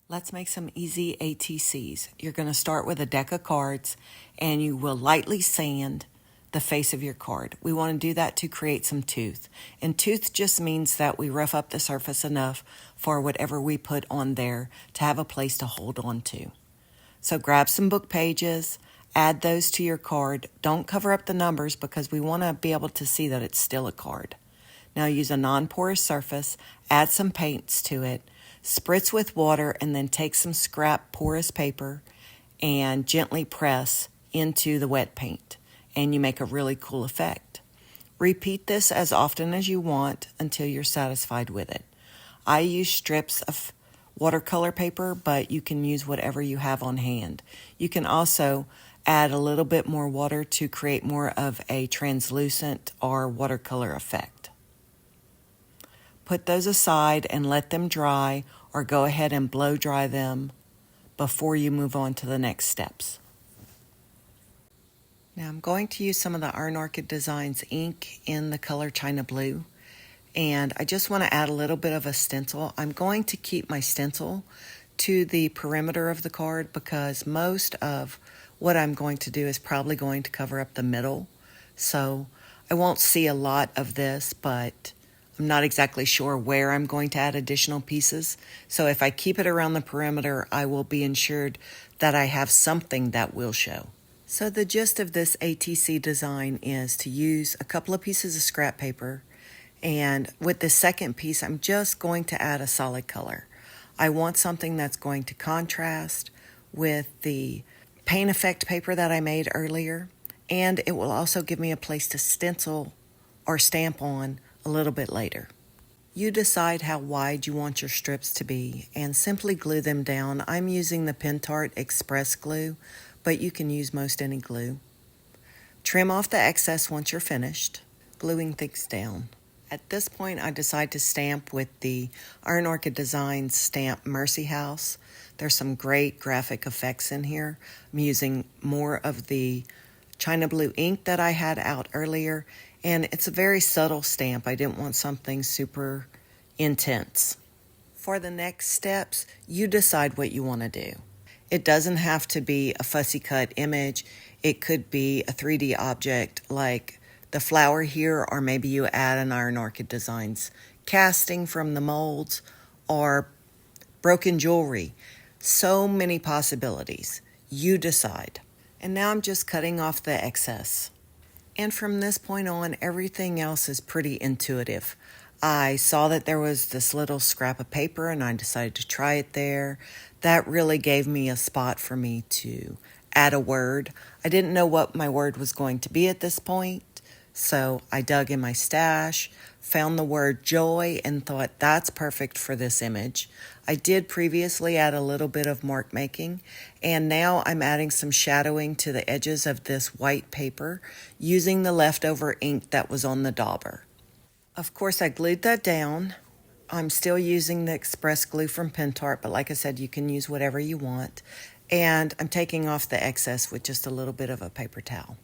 Let's make some easy ATCs. You're going to start with a deck of cards and you will lightly sand the face of your card. We want to do that to create some tooth. And tooth just means that we rough up the surface enough for whatever we put on there to have a place to hold on to. So grab some book pages, add those to your card. Don't cover up the numbers because we want to be able to see that it's still a card. Now use a non-porous surface, add some paints to it, spritz with water, and then take some scrap porous paper and gently press into the wet paint, and you make a really cool effect. Repeat this as often as you want until you're satisfied with it. I use strips of watercolor paper, but you can use whatever you have on hand. You can also add a little bit more water to create more of a translucent or watercolor effect. Put those aside and let them dry, or go ahead and blow dry them before you move on to the next steps. Now I'm going to use some of the Iron Orchid Designs ink in the color China Blue, and I just want to add a little bit of a stencil. I'm going to keep my stencil to the perimeter of the card because most of what I'm going to do is probably going to cover up the middle, so I won't see a lot of this, but I'm not exactly sure where I'm going to add additional pieces. So if I keep it around the perimeter, I will be ensured that I have something that will show. So the gist of this ATC design is to use a couple of pieces of scrap paper, and with the second piece, I'm just going to add a solid color. I want something that's going to contrast with the paint effect paper that I made earlier, and it will also give me a place to stencil or stamp on a little bit later. You decide how wide you want your strips to be and simply glue them down. I'm using the Pentart Express glue, but you can use most any glue. Trim off the excess once you're finished, gluing things down. At this point, I decide to stamp with the Iron Orchid Designs stamp Mercy House. There's some great graphic effects in here. I'm using more of the China Blue ink that I had out earlier, and it's a very subtle stamp. I didn't want something super intense. For the next steps, you decide what you want to do. It doesn't have to be a fussy cut image. It could be a 3D object like the flower here, or maybe you add an Iron Orchid Designs casting from the molds, or broken jewelry. So many possibilities. You decide. And now I'm just cutting off the excess. And from this point on, everything else is pretty intuitive. I saw that there was this little scrap of paper and I decided to try it there. That really gave me a spot for me to add a word. I didn't know what my word was going to be at this point, so I dug in my stash, found the word joy, and thought that's perfect for this image. I did previously add a little bit of mark making, and now I'm adding some shadowing to the edges of this white paper using the leftover ink that was on the dauber. Of course, I glued that down. I'm still using the Express glue from Pentart, but like I said, you can use whatever you want. And I'm taking off the excess with just a little bit of a paper towel.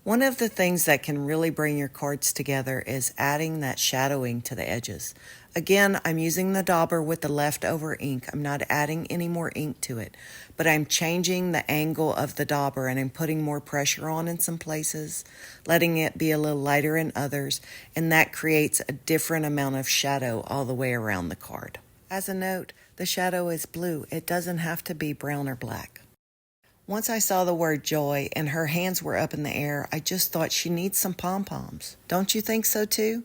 One of the things that can really bring your cards together is adding that shadowing to the edges. Again, I'm using the dauber with the leftover ink. I'm not adding any more ink to it, but I'm changing the angle of the dauber and I'm putting more pressure on in some places, letting it be a little lighter in others, and that creates a different amount of shadow all the way around the card. As a note, the shadow is blue. It doesn't have to be brown or black. Once I saw the word joy and her hands were up in the air, I just thought she needs some pom-poms. Don't you think so too?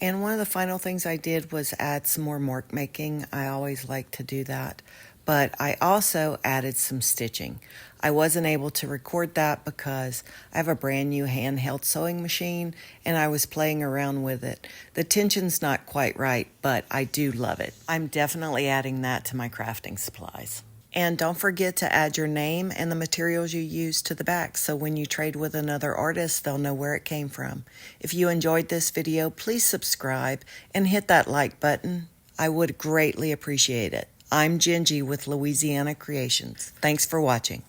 And one of the final things I did was add some more mark making. I always like to do that. But I also added some stitching. I wasn't able to record that because I have a brand new handheld sewing machine and I was playing around with it. The tension's not quite right, but I do love it. I'm definitely adding that to my crafting supplies. And don't forget to add your name and the materials you use to the back, so when you trade with another artist, they'll know where it came from. If you enjoyed this video, please subscribe and hit that like button. I would greatly appreciate it. I'm Jengi with Louisiana Creations. Thanks for watching.